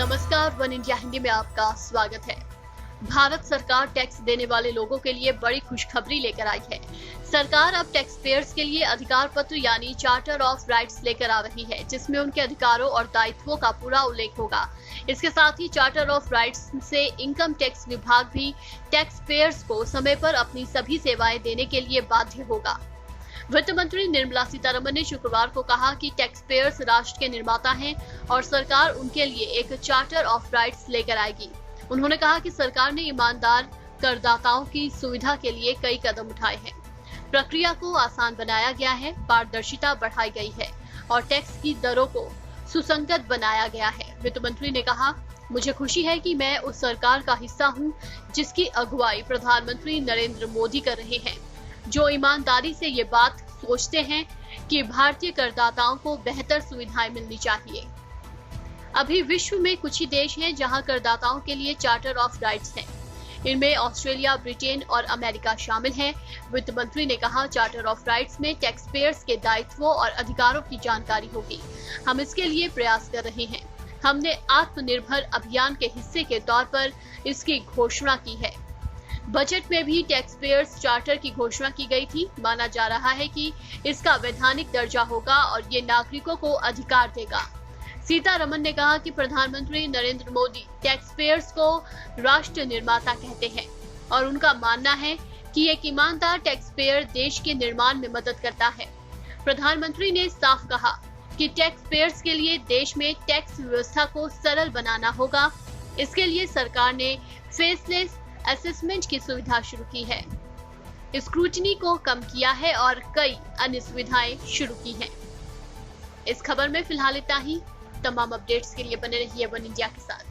नमस्कार, one India Hindi में आपका स्वागत है। भारत सरकार टैक्स देने वाले लोगों के लिए बड़ी खुशखबरी लेकर आई है। सरकार अब टैक्स पेयर्स के लिए अधिकार पत्र यानी चार्टर ऑफ राइट्स लेकर आ रही है, जिसमें उनके अधिकारों और दायित्वों का पूरा उल्लेख होगा। इसके साथ ही चार्टर ऑफ राइट्स से इनकम टैक्स विभाग भी टैक्स पेयर्स को समय पर अपनी सभी सेवाएं देने के लिए बाध्य होगा। वित्त मंत्री निर्मला सीतारमण ने शुक्रवार को कहा कि टैक्स पेयर्स राष्ट्र के निर्माता हैं और सरकार उनके लिए एक चार्टर ऑफ राइट्स लेकर आएगी। उन्होंने कहा कि सरकार ने ईमानदार करदाताओं की सुविधा के लिए कई कदम उठाए हैं। प्रक्रिया को आसान बनाया गया है, पारदर्शिता बढ़ाई गई है और टैक्स की दरों को सुसंगत बनाया गया है। वित्त मंत्री ने कहा, मुझे खुशी है कि मैं उस सरकार का हिस्सा हूं जिसकी अगुवाई प्रधानमंत्री नरेंद्र मोदी कर रहे हैं, जो ईमानदारी से ये बात सोचते हैं कि भारतीय करदाताओं को बेहतर सुविधाएं मिलनी चाहिए। अभी विश्व में कुछ ही देश हैं जहां करदाताओं के लिए चार्टर ऑफ राइट्स हैं। इनमें ऑस्ट्रेलिया, ब्रिटेन और अमेरिका शामिल हैं। वित्त मंत्री ने कहा, चार्टर ऑफ राइट्स में टैक्स पेयर्स के दायित्वों और अधिकारों की जानकारी होगी। हम इसके लिए प्रयास कर रहे हैं। हमने आत्मनिर्भर अभियान के हिस्से के तौर पर इसकी घोषणा की है। बजट में भी टैक्स पेयर्स चार्टर की घोषणा की गई थी। माना जा रहा है कि इसका वैधानिक दर्जा होगा और ये नागरिकों को अधिकार देगा। सीतारमण ने कहा कि प्रधानमंत्री नरेंद्र मोदी टैक्स पेयर्स को राष्ट्र निर्माता कहते हैं और उनका मानना है कि एक ईमानदार टैक्स पेयर देश के निर्माण में मदद करता है। प्रधानमंत्री ने साफ कहा कि टैक्स पेयर्स के लिए देश में टैक्स व्यवस्था को सरल बनाना होगा। इसके लिए सरकार ने फेसलेस असेसमेंट की सुविधा शुरू की है, स्क्रूटनी को कम किया है और कई अन्य सुविधाएं शुरू की हैं। इस खबर में फिलहाल इतना ही। तमाम अपडेट्स के लिए बने रहिए वन इंडिया के साथ।